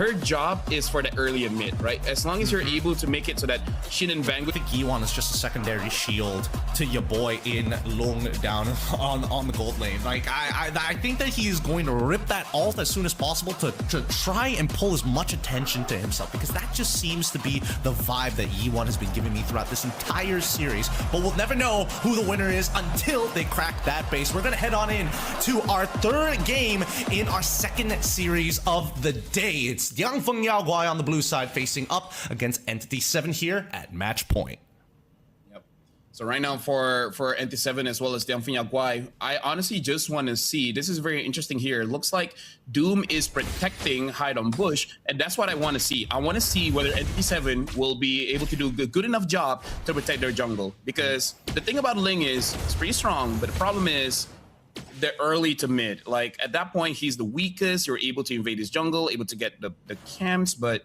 her job is for the early and mid, right? As long as you're able to make it so that Shin and Bang... I think Yiwan is just a secondary shield to your boy in Long down on the gold lane. Like, I think that he is going to rip that ult as soon as possible to try and pull as much attention to himself, because that just seems to be the vibe that Yiwan has been giving me throughout this entire series. But we'll never know who the winner is until they crack that base. We're going to head on in to our third game in our second series of the day. It's Dian Feng Yao Guai on the blue side facing up against Entity7 here at match point. Yep. So right now for Entity7 as well as Dian Feng Yao Guai, I honestly just want to see, this is very interesting here. It looks like Doom is protecting Hide on Bush, and that's what I want to see. I want to see whether Entity7 will be able to do a good enough job to protect their jungle, because the thing about Ling is it's pretty strong, but the problem is the early to mid. Like, at that point, he's the weakest. You're able to invade his jungle, able to get the camps, but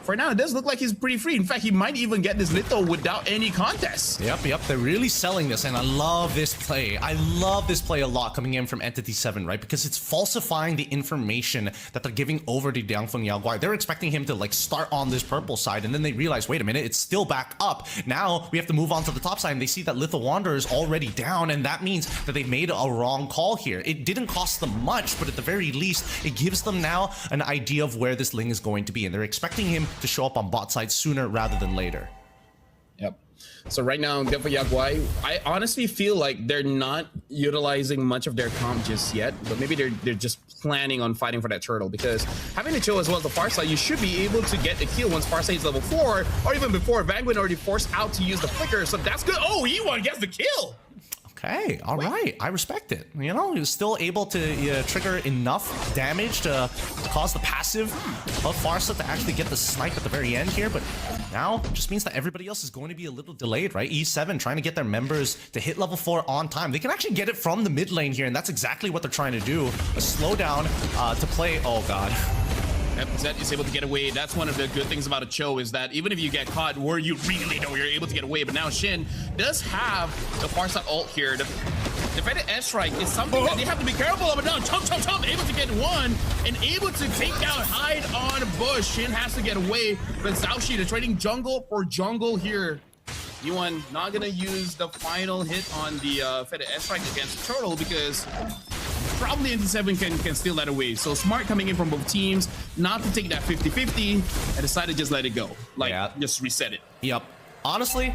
for now, it does look like he's pretty free. In fact, he might even get this little without any contest. Yep. They're really selling this, and I love this play. I love this play a lot coming in from Entity7, right? Because it's falsifying the information that they're giving over to Dian Feng Yao Guai. They're expecting him to, like, start on this purple side, and then they realize, wait a minute, it's still back up. Now we have to move on to the top side, and they see that Little Wanderer is already down, and that means that they made a wrong call here. It didn't cost them much, but at the very least, it gives them now an idea of where this Ling is going to be, and they're expecting him to show up on bot side sooner rather than later. Yep. So right now, Dian Feng Yao Guai, I honestly feel like they're not utilizing much of their comp just yet, but maybe they're just planning on fighting for that turtle, because having the chill as well as the far side, you should be able to get the kill once far side is level 4, or even before. Vanguard already forced out to use the flicker, so that's good. Oh, Yiwan gets the kill. Okay, all right. I respect it. You know, he was still able to trigger enough damage to cause the passive of Farsa to actually get the snipe at the very end here, but now it just means that everybody else is going to be a little delayed, right? E7 trying to get their members to hit level 4 on time. They can actually get it from the mid lane here, and that's exactly what they're trying to do. A slowdown to play. Oh, God. Zed is able to get away. That's one of the good things about a Cho, is that even if you get caught where you really know you're able to get away, but now Shin does have the far side ult here. The defended S-Strike is something that they have to be careful of. But now Chum, able to get one and able to take down Hide on Bush. Shin has to get away, but Zhaoxi, the trading jungle for jungle here. Yuan not gonna use the final hit on the Fed S-Strike against Turtle, because probably Entity7 can steal that away. So smart coming in from both teams, not to take that 50-50, and decided to just let it go. Like, just reset it. Yep. Honestly,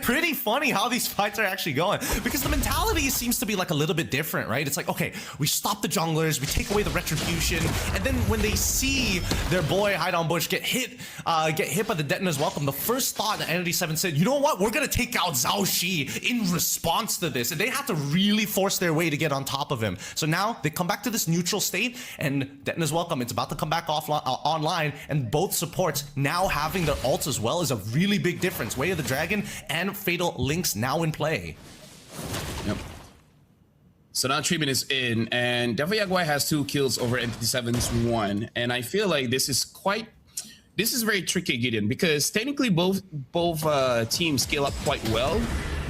pretty funny how these fights are actually going, because the mentality seems to be like a little bit different, right? It's like, okay, we stop the junglers, we take away the retribution, and then when they see their boy Hide on Bush get hit by the Detonator's Welcome, the first thought that Entity7 said, you know what, we're gonna take out Zhaoxi in response to this, and they have to really force their way to get on top of him. So now they come back to this neutral state, and Detonator's Welcome, it's about to come back online, and both supports now having their ults as well is a really big difference. Way of the Dragon and Fatal Links now in play. Yep. So now treatment is in, and Dian Feng Yao Guai has 2 kills over Entity7's 1, and I feel like this is very tricky, Gideon, because technically both teams scale up quite well.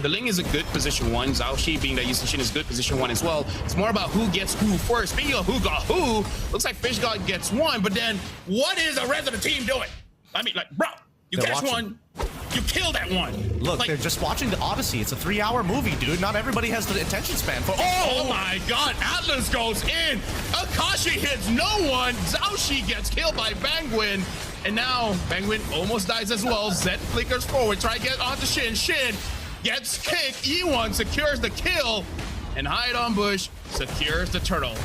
The Ling is a good position 1. Zhaoxi, being that Yushin is good position 1 as well. It's more about who gets who first. Speaking of who got who, looks like Fish God gets 1, but then what is the rest of the team doing? I mean, like, bro, you catch one, you kill that one. Look, like, they're just watching the Odyssey. It's a 3-hour movie, dude. Not everybody has the attention span for. Oh my God! Atlas goes in. Akashi hits no one. Zhaoxi gets killed by Bangwin, and now Bangwin almost dies as well. Zed flickers forward, try to get onto Shin. Shin gets kicked. E1 secures the kill, and Hide on Bush secures the turtle.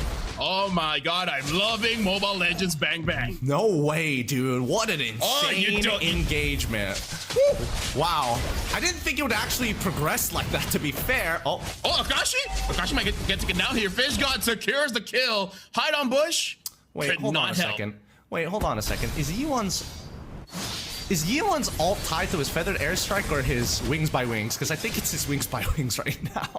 Oh my God, I'm loving Mobile Legends Bang Bang. No way, dude. What an insane engagement. Woo. Wow. I didn't think it would actually progress like that, to be fair. Oh, Akashi? Akashi might get to get down here. Fish God secures the kill. Hide on Bush. Wait, hold on a second. Wait, hold on a second. Is Yiwan's ult tied to his feathered airstrike or his wings by wings? Because I think it's his wings by wings right now.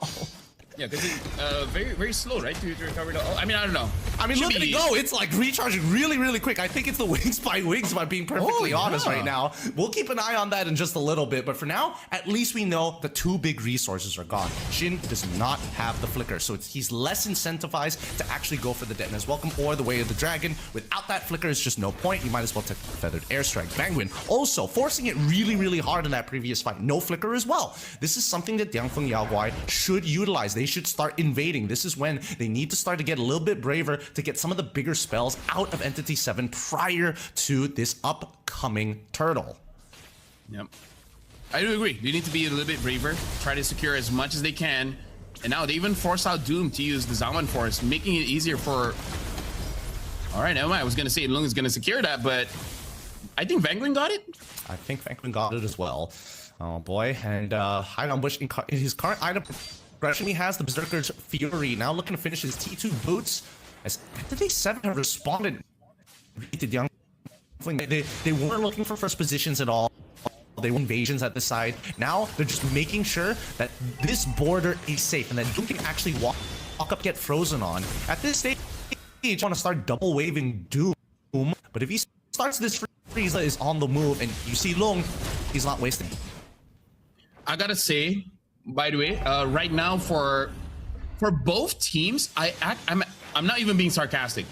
Yeah, because it's very slow, right? To recover the. Oh, I mean, I don't know. I mean, look at it go. It's like recharging really, really quick. I think it's the wings by wings, if I'm being perfectly honest right now. We'll keep an eye on that in just a little bit. But for now, at least we know the two big resources are gone. Shin does not have the flicker, so he's less incentivized to actually go for the Detonus Welcome or the Way of the Dragon. Without that flicker, it's just no point. You might as well take the Feathered Airstrike. Bangwin also forcing it really, really hard in that previous fight. No flicker as well. This is something that Dian Feng Yao Guai should utilize. They should start invading. This is when they need to start to get a little bit braver to get some of the bigger spells out of Entity7 prior to this upcoming turtle. Yep. I do agree. They need to be a little bit braver, try to secure as much as they can. And now they even force out Doom to use the Zaman Force, making it easier for... Alright, never mind. I was going to say Lung is going to secure that, but I think Vanguard got it? I think Vanguard got it as well. Oh boy, and Hide on Bush in his current item progression, he has the Berserker's Fury, now looking to finish his T2 boots, as Entity7 have responded to Young. They weren't looking for first positions at all. They were invasions at the side. Now they're just making sure that this border is safe and that Doom can actually walk up, get frozen on. At this stage, you want to start double waving Doom, but if he starts this Frieza is on the move and you see Lung, he's not wasting. I gotta say, by the way, right now for both teams, I'm not even being sarcastic.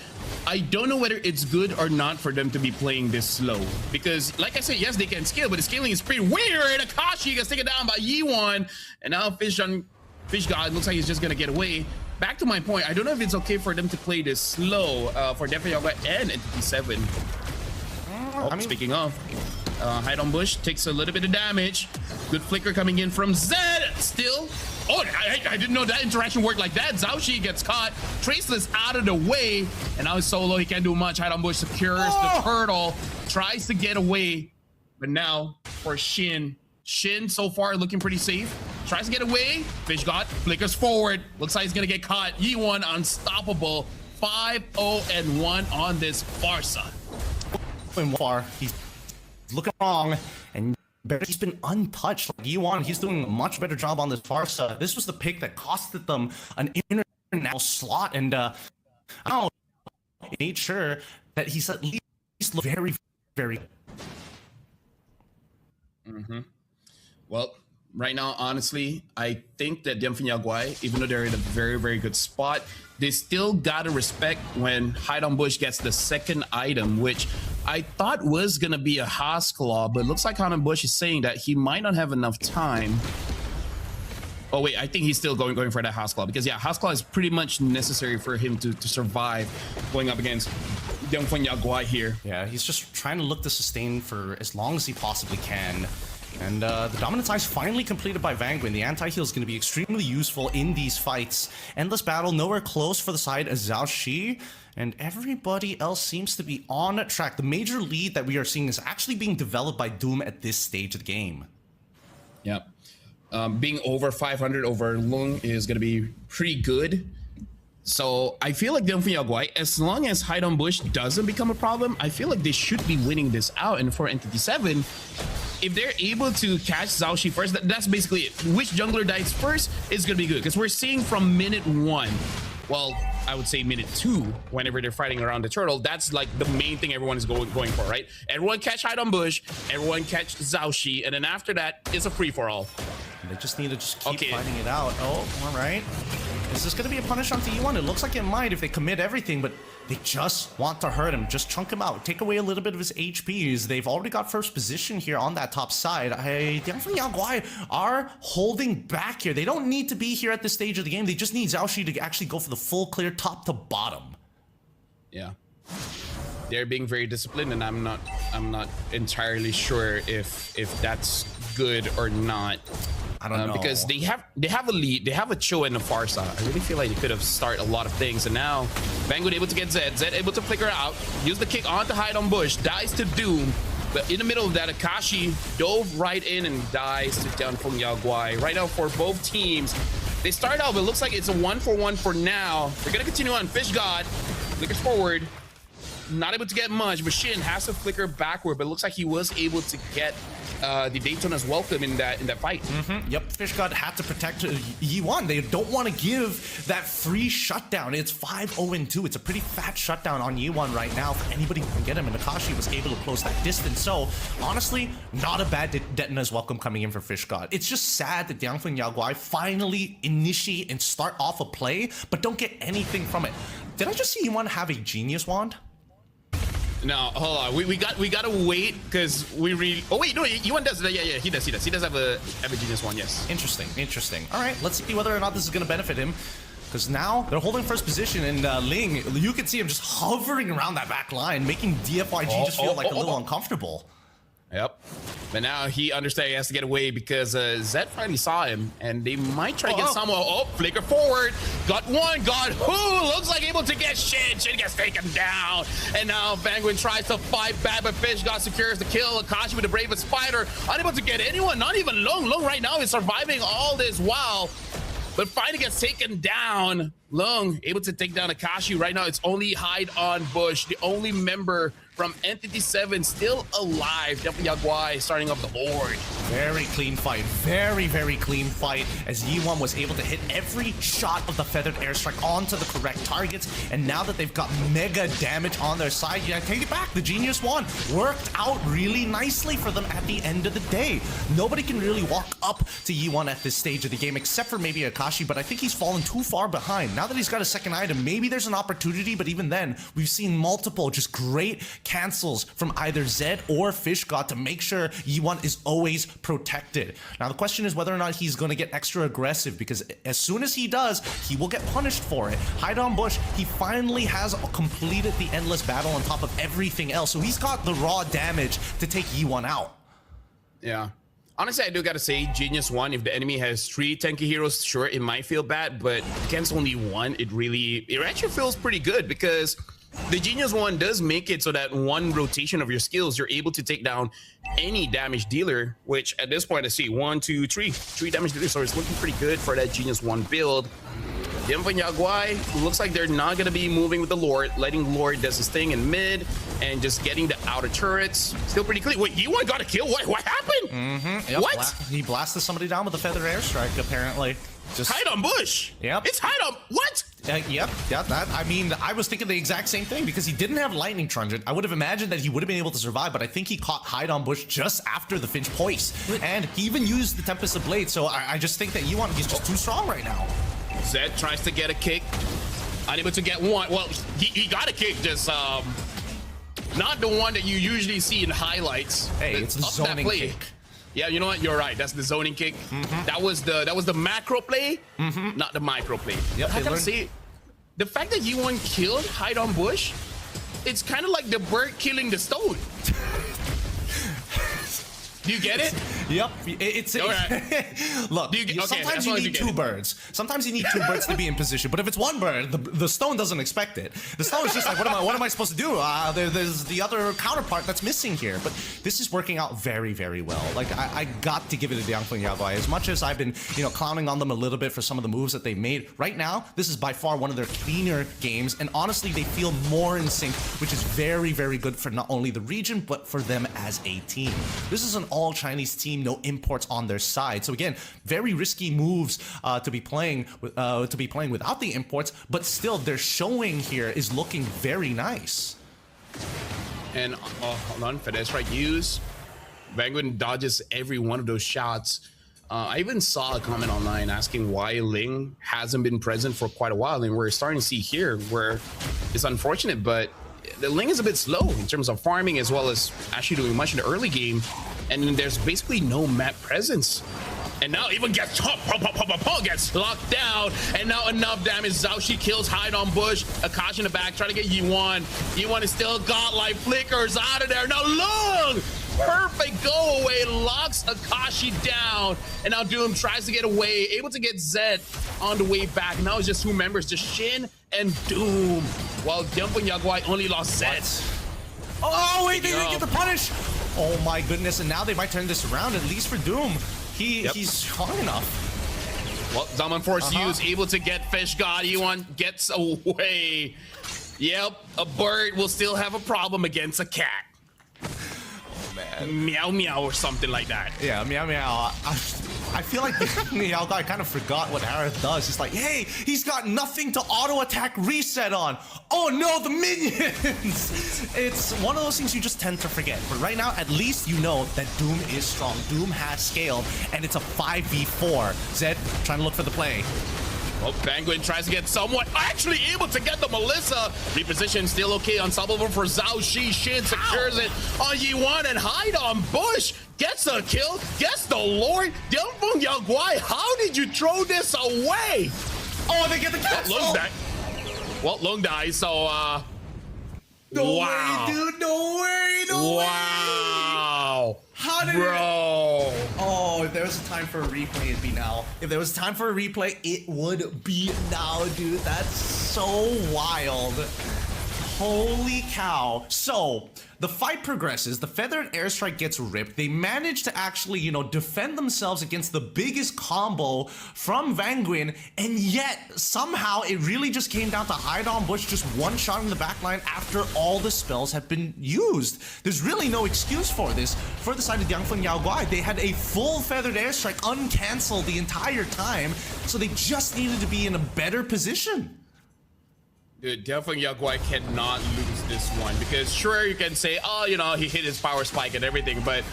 I don't know whether it's good or not for them to be playing this slow, because like I said, yes, they can scale, but the scaling is pretty weird. Akashi gets taken down by Yi1, and now Fish God looks like he's just gonna get away. Back to my point, I don't know if it's okay for them to play this slow for Feng Yao Guai and Entity7. Speaking of, Hide on Bush takes a little bit of damage. Good flicker coming in from Zed. Still, oh, I didn't know that interaction worked like that. Zhao Shi gets caught. Traceless out of the way, and now he's solo. He can't do much. Hide on Bush secures the turtle, tries to get away, but now for Shin so far looking pretty safe. Tries to get away. Fish God flickers forward. Looks like he's gonna get caught. Yi1 unstoppable. 5-0-1 on this Farsa. Far, he's looking wrong, and he's been untouched. Like Yi1, he's doing a much better job on this Farsa. This was the pick that costed them an international slot, and I don't know, made sure that he's at least very, very. Well, right now, honestly, I think that Dian Feng Yao Guai, even though they're in a very, very good spot, they still gotta respect when Hide on Bush gets the second item, which I thought was gonna be a Haskell, but it looks like Hide on Bush is saying that he might not have enough time. Oh wait, I think he's still going for that Haskell, because yeah, Haskell is pretty much necessary for him to survive going up against Dian Feng Yao Guai here. Yeah, he's just trying to look to sustain for as long as he possibly can. And the Dominance Eye is finally completed by Vanguard. The anti-heal is going to be extremely useful in these fights. Endless battle, nowhere close for the side of Zhao Shi. And everybody else seems to be on track. The major lead that we are seeing is actually being developed by Doom at this stage of the game. Yep. Being over 500 over Lung is going to be pretty good. So I feel like Dian Feng Yao Guai, as long as Hide on Bush doesn't become a problem, I feel like they should be winning this out. And for Entity7, if they're able to catch Zhao Shi first, that's basically it. Which jungler dies first is going to be good, because we're seeing from minute 1, well, I would say minute 2, whenever they're fighting around the turtle, that's like the main thing everyone is going for, right? Everyone catch Hide on Bush, everyone catch Zhao Shi, and then after that, it's a free-for-all. They just need to just keep fighting it out. Oh, all right. Is this going to be a punish onto Yi1? It looks like it might if they commit everything, but they just want to hurt him. Just chunk him out. Take away a little bit of his HPs. They've already got first position here on that top side. Dian Feng Yao Guai are holding back here. They don't need to be here at this stage of the game. They just need Zhao Shi to actually go for the full clear top to bottom. Yeah. They're being very disciplined, and I'm not entirely sure if that's good or not. I don't know, because they have a lead, they have a Cho and a Farsa. I really feel like they could have started a lot of things, and now Vanguard able to get Zed able to flicker out, use the kick on to Hide on Bush, dies to Doom, but in the middle of that, Akashi dove right in and dies to Dian Feng Yao Guai. Right now for both teams, they start out, but it looks like it's a 1-for-1 for now. They're gonna continue on. Fish God flickers forward, not able to get much, but Shin has to flicker backward, but it looks like he was able to get the Daytona's welcome in that fight. Yep, Fish God had to protect Yi1. They don't want to give that free shutdown. It's 5-0-2. It's a pretty fat shutdown on Yi1 right now for anybody who can get him, and Akashi was able to close that distance. So honestly, not a bad Detona's welcome coming in for Fish God. It's just sad that Dian Feng Yao Guai finally initiate and start off a play, but don't get anything from it. Did I just see Yi1 have a genius wand? No, hold on. We gotta wait because we really. Oh wait, no, Yuan does. Yeah, he does. He does have a genius one. Yes. Interesting. All right, let's see whether or not this is gonna benefit him. Because now they're holding first position, and Ling, you can see him just hovering around that back line, making DFYG just feel like a little uncomfortable. Yep. But now he understands he has to get away because Zed finally saw him, and they might try to get someone. Oh, flicker forward. Got one. Got who? Looks like able to get Shin. Shin gets taken down. And now Vanguard tries to fight back, but Fish God secures the kill. Akashi with the bravest fighter. Unable to get anyone, not even Lung. Lung right now is surviving all this while. But finally gets taken down. Lung able to take down Akashi. Right now, it's only Hide on Bush, the only member from Entity7 still alive. Feng Yao Guai starting off the Lord. Very clean fight. Very clean fight as Yi1 was able to hit every shot of the feathered airstrike onto the correct targets. And now that they've got mega damage on their side, yeah, take it back. The Genius Wand worked out really nicely for them at the end of the day. Nobody can really walk up to Yi1 at this stage of the game, except for maybe Akashi, but I think he's fallen too far behind. Now that he's got a second item, maybe there's an opportunity, but even then, we've seen multiple just great cancels from either Zed or Fish God to make sure Yi1 is always protected. Now the question is whether or not he's going to get extra aggressive, because as soon as he does, he will get punished for it. Hide on Bush, he finally has completed the endless battle on top of everything else, so he's got the raw damage to take Yi1 out. Yeah. Honestly, I do gotta say, Genius 1, if the enemy has 3 tanky heroes, sure, it might feel bad, but against only 1, it actually feels pretty good, because the Genius 1 does make it so that one rotation of your skills, you're able to take down any damage dealer, which at this point I see 1, 2, 3 damage dealers, so it's looking pretty good for that Genius 1 build. Dian Feng Yao Guai looks like they're not going to be moving with the Lord, letting Lord does his thing in mid and just getting the outer turrets. Still pretty clean. Wait, Yi1 got a kill? What happened? Yep, what? He blasted somebody down with a feather airstrike, apparently. Just Hide on Bush. Yep. It's Hide on what? Yep. That. I mean, I was thinking the exact same thing because he didn't have lightning truncheon. I would have imagined that he would have been able to survive, but I think he caught Hide on Bush just after the Finch Poise, and he even used the Tempest of Blade. So I just think that Yi1, he's just too strong right now. Zed tries to get a kick, unable to get one. Well, he got a kick, just not the one that you usually see in highlights. Hey, it's the zoning kick. Yeah, you know what? You're right. That's the zoning kick. That was the macro play, not the micro play. Yep, I gotta say, the fact that Yi1 killed Hide on Bush, it's kind of like the bird killing the stone. Do you get it? Yep. It's look, sometimes you need two birds. Sometimes you need two birds to be in position. But if it's one bird, the stone doesn't expect it. The stone is just like, what am I supposed to do? There's the other counterpart that's missing here. But this is working out very well. Like I got to give it to Dian Feng Yao Guai. As much as I've been, clowning on them a little bit for some of the moves that they made, right now this is by far one of their cleaner games. And honestly, they feel more in sync, which is very good for not only the region but for them as a team. This is an all Chinese team, no imports on their side. So again, very risky moves to be playing without the imports, but still their showing here is looking very nice. And hold on, for this right use, Vanguard dodges every one of those shots. I even saw a comment online asking why Ling hasn't been present for quite a while, and we're starting to see here where it's unfortunate, but the Ling is a bit slow in terms of farming as well as actually doing much in the early game, and there's basically no map presence. And now even gets gets locked down, and now enough damage. Zhao, she kills Hide on Bush. Akashi in the back trying to get Yi1. Yi1 is still godlike, flickers out of there. Now Lung, perfect go away, locks Akashi down, and now Doom tries to get away, able to get Zed on the way back. Now it's just 2 members, just Shin and Doom, while Dian Feng Yao Guai only lost Zed. Oh wait, they didn't get the punish. Oh my goodness, and now they might turn this around, at least for Doom. He's strong enough. Well, Zaman Force Use able to get Fish God. Yi1 gets away. Yep, a bird will still have a problem against a cat. man. Meow meow or something like that. Yeah, meow meow. I feel like the Yao Guai kind of forgot what Aerith does. He's like, hey, he's got nothing to auto attack reset on. Oh no, the minions! It's one of those things you just tend to forget. But right now, at least you know that Doom is strong. Doom has scaled, and it's a 5v4. Zed trying to look for the play. Oh, Penguin tries to get somewhat actually able to get the Melissa. Reposition still okay. Unstoppable for Zhao Shi. Shin secures it on Yi1 and hide on Bush. Gets a kill. Gets the Lord. Dian Feng Yao, how did you throw this away? Oh, they get the cancel. Lung died. Well, Lung dies, so No wow. way, dude. No way. No way. Wow. How did Bro. Oh, if there was a time for a replay, it'd be now. If there was time for a replay, it would be now, dude. That's so wild. Holy cow. So, the fight progresses. The feathered airstrike gets ripped. They manage to actually, you know, defend themselves against the biggest combo from Vanguin, and yet, somehow, it really just came down to hide on Bush, just one shot in the backline after all the spells have been used. There's really no excuse for this. For the side of Dian Feng Yao Guai, they had a full feathered airstrike uncancelled the entire time, so they just needed to be in a better position. Dude, Dian Feng Yao cannot lose this one because sure you can say, oh, you know, he hit his power spike and everything, but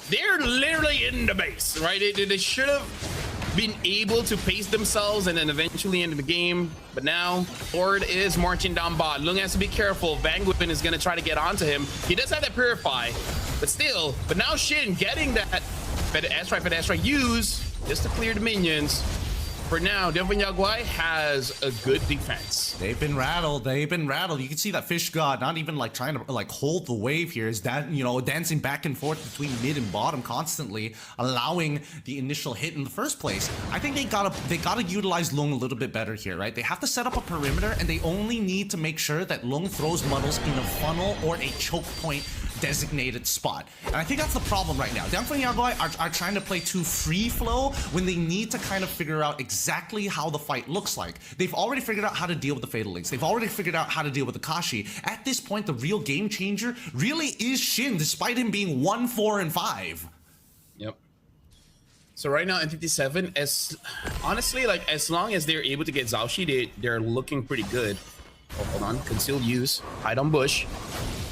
they're literally in the base, right? They should have been able to pace themselves and then eventually end the game. But now Ford is marching down bot. Lung has to be careful. Vanguin is going to try to get onto him. He does have that Purify, but still. But now Shin getting that Fed Airstrike use just to clear the minions. For now, Dian Feng Yao has a good defense. They've been rattled. They've been rattled. You can see that Fish God not even like trying to like hold the wave here. Is that, you know, dancing back and forth between mid and bottom constantly, allowing the initial hit in the first place. I think they gotta utilize Lung a little bit better here, right? They have to set up a perimeter, and they only need to make sure that Lung throws muddles in a funnel or a choke point designated spot. And I think that's the problem right now. Dian Feng Yao are trying to play too free flow when they need to kind of figure out exactly how the fight looks like. They've already figured out how to deal with the Fatal Links. They've already figured out how to deal with the Kashi. At this point, the real game changer really is Shin, despite him being 1, 4, and 5. Yep. So right now, Entity7, as honestly, like as long as they're able to get Zhao Shi, they're looking pretty good. Oh, hold on, concealed use, hide on Bush.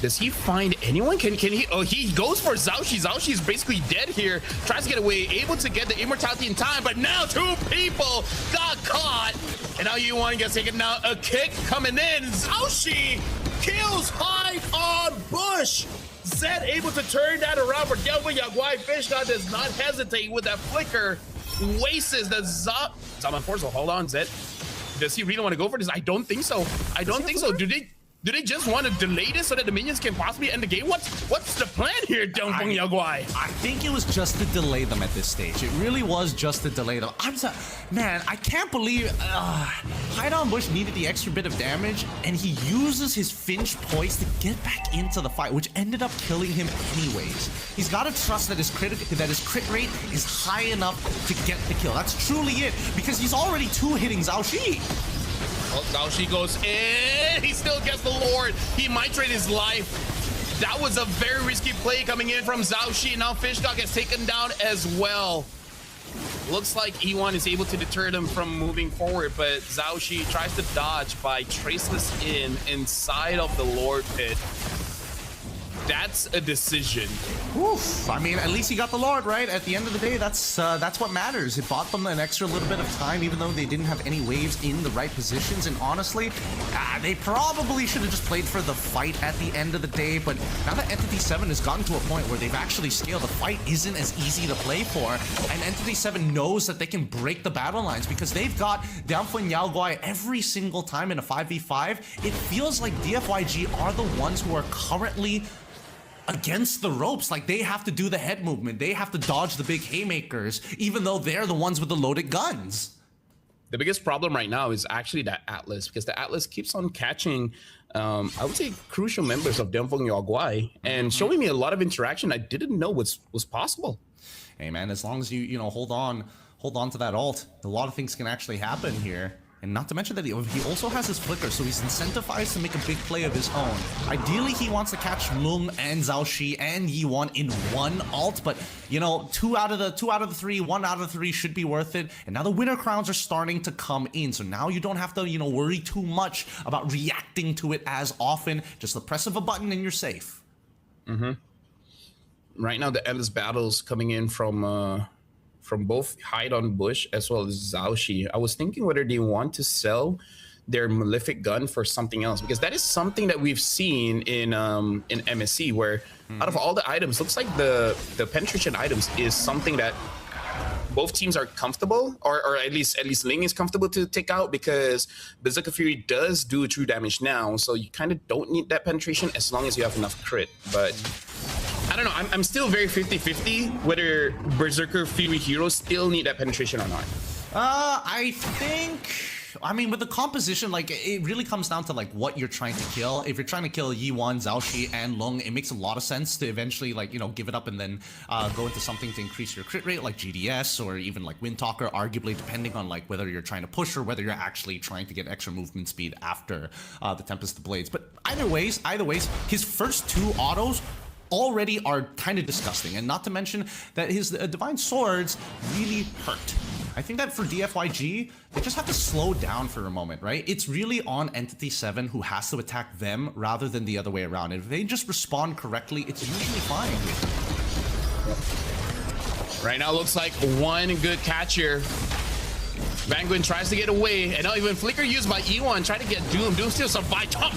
Does he find anyone? Can he? Oh, he goes for Zhao Shi. Zhao Shi is basically dead here. Tries to get away, able to get the immortality in time, but now 2 people got caught. And now Yi1 gets taken down. A kick coming in. Zhao Shi kills hide on Bush. Zed able to turn that around for Dian Feng Yao. Fish God does not hesitate with that flicker. Wastes the Zaman Force. Hold on, Zed. Does he really want to go for this? I don't think so. I don't think so. Do they just want to delay this so that the minions can possibly end the game? What's the plan here, Dian Feng Yao? I think it was just to delay them at this stage. It really was just to delay them. Man, I can't believe Hide on Bush needed the extra bit of damage, and he uses his Finch poise to get back into the fight, which ended up killing him anyways. He's got to trust that his crit rate is high enough to get the kill. That's truly it, because he's already 2-hitting Zhao Shi. Oh, Zhao Shi goes in. He still gets the Lord. He might trade his life. That was a very risky play coming in from Zhao Shi. Now Fishgok gets taken down as well. Looks like E1 is able to deter them from moving forward, but Zhao Shi tries to dodge by traceless inside of the Lord pit. That's a decision. Oof. I mean, at least he got the Lord, right? At the end of the day, that's what matters. It bought them an extra little bit of time, even though they didn't have any waves in the right positions. And honestly, they probably should have just played for the fight at the end of the day. But now that Entity7 has gotten to a point where they've actually scaled, the fight isn't as easy to play for. And Entity7 knows that they can break the battle lines because they've got Dian Feng Yao Guai every single time in a 5v5. It feels like DFYG are the ones who are currently against the ropes. Like, they have to do the head movement, they have to dodge the big haymakers, even though they're the ones with the loaded guns. The biggest problem right now is actually that Atlas, because the Atlas keeps on catching I would say crucial members of Dian Feng Yao and showing me a lot of interaction I didn't know was possible. Hey man, as long as you hold on to that ult, a lot of things can actually happen here. And not to mention that he also has his flicker, so he's incentivized to make a big play of his own. Ideally, he wants to catch Lung and Zhao Shi and Yi1 in one ult, but you know, 2 out of the 3, 1 out of the 3 should be worth it. And now the winner crowns are starting to come in, so now you don't have to, you know, worry too much about reacting to it as often. Just the press of a button and you're safe. Right now, the endless battles coming in from both Hide on Bush as well as Zhao Shi. I was thinking whether they want to sell their Malefic gun for something else, because that is something that we've seen in MSC, where out of all the items, looks like the penetration items is something that both teams are comfortable, or at least Ling is comfortable to take out, because Berserker Fury does do true damage now, so you kind of don't need that penetration as long as you have enough crit. But I don't know, I'm still very 50-50 whether Berserker Fury heroes still need that penetration or not. I mean, with the composition, like, it really comes down to, like, what you're trying to kill. If you're trying to kill Yi1, Zhao Shi, and Lung, it makes a lot of sense to eventually, like, you know, give it up and then go into something to increase your crit rate, like GDS, or even, like, Windtalker, arguably, depending on, like, whether you're trying to push or whether you're actually trying to get extra movement speed after the Tempest of Blades. But either ways, his first 2 autos already are kind of disgusting, and not to mention that his Divine Swords really hurt. I think that for DFYG, they just have to slow down for a moment, right? It's really on Entity7 who has to attack them rather than the other way around. And if they just respond correctly, it's usually fine. Right now, looks like one good catch here. Vanguin tries to get away, and now even flicker used by E1 trying to get Doom. Doom still survive, top,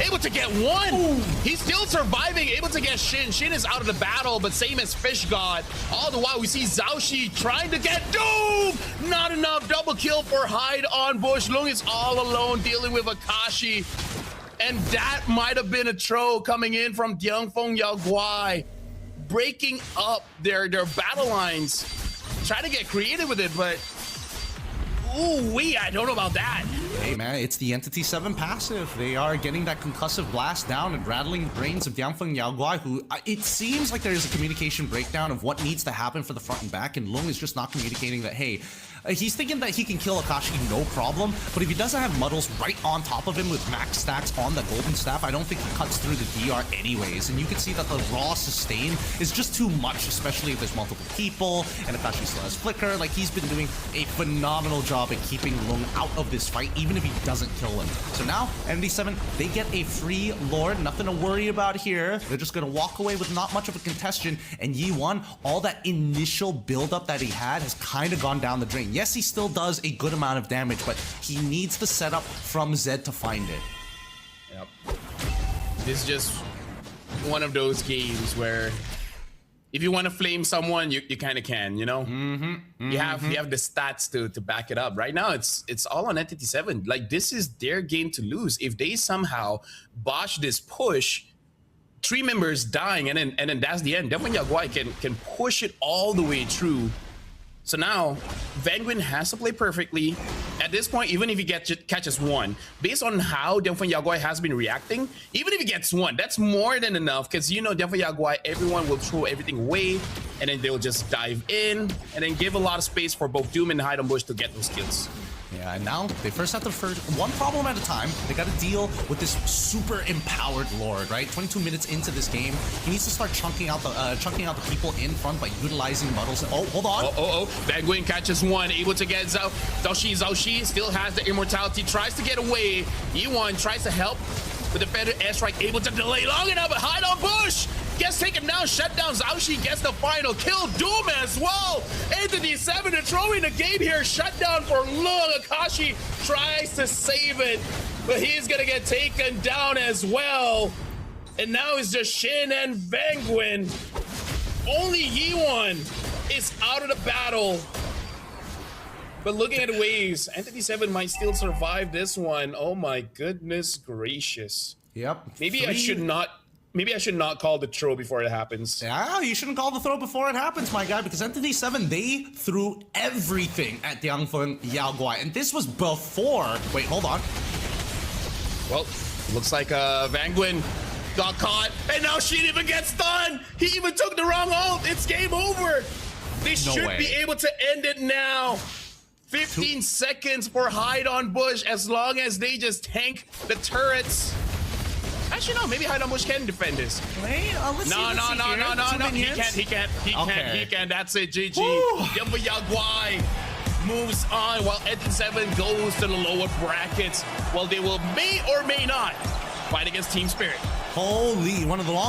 able to get one. Ooh. He's still surviving, able to get Shin. Shin is out of the battle, but same as Fish God. All the while, we see Zhao Shi trying to get Doom. Not enough, double kill for Hide on Bush. Lung is all alone dealing with Akashi, and that might have been a throw coming in from Dian Feng Yao Guai, breaking up their battle lines. Trying to get creative with it, but ooh-wee, I don't know about that. Hey man, it's the Entity7 passive. They are getting that concussive blast down and rattling the brains of Dian Feng Yao Guai, who it seems like there is a communication breakdown of what needs to happen for the front and back, and Lung is just not communicating that, hey, he's thinking that he can kill Akashi no problem, but if he doesn't have Muddles right on top of him with max stacks on the golden staff, I don't think he cuts through the DR anyways. And you can see that the raw sustain is just too much, especially if there's multiple people and Akashi still has flicker. Like, he's been doing a phenomenal job at keeping Lung out of this fight, even if he doesn't kill him. So now, MD7, they get a free Lord, nothing to worry about here. They're just gonna walk away with not much of a contestation, and Yi1, all that initial buildup that he had has kind of gone down the drain. Yes, he still does a good amount of damage, but he needs the setup from Zed to find it. Yep. This is just one of those games where if you want to flame someone, you kind of can, you know? You have the stats to back it up. Right now, it's all on Entity7. Like, this is their game to lose. If they somehow botch this push, 3 members dying, and then that's the end. Definitely Yaguai can push it all the way through. So now, Vanguin has to play perfectly. At this point, even if he catches 1, based on how Dian Feng Yao Guai has been reacting, even if he gets 1, that's more than enough, because you know Dian Feng Yao Guai, everyone will throw everything away, and then they'll just dive in, and then give a lot of space for both Doom and Hide on Bush to get those kills. Yeah, and now they first have to one problem at a time. They got to deal with this super empowered Lord, right? 22 minutes into this game, he needs to start chunking out the people in front by utilizing Muddles. Oh, hold on. Vanguin catches 1, able to get Zhao Shi still has the immortality, tries to get away. E1 tries to help with the better airstrike, able to delay long enough, but Hide on Bush gets taken down, shut down. Zhao Shi gets the final kill. Doom as well. Entity7 to throw in the game here. Shut down for Lung. Akashi tries to save it, but he's gonna get taken down as well. And now it's just Shin and Vanguin. Only Yi1 is out of the battle. But looking at the waves, Entity7 might still survive this one. Oh my goodness gracious. Yep. Maybe I should not call the throw before it happens. Yeah, you shouldn't call the throw before it happens, my guy, because Entity7, they threw everything at Dian Feng Yao Guai, and this was before. Wait, hold on. Well, looks like Vanguin got caught, and now Shin even gets stunned. He even took the wrong ult. It's game over. They should be able to end it now. 15 seconds for hide on bush as long as they just tank the turrets. Actually, no, maybe hide on bush can defend this. Wait, let's see. No. He can't. That's it, GG. Feng Yao Guai moves on while Entity7 goes to the lower brackets. Well, they will may or may not fight against Team Spirit. Holy, one of the long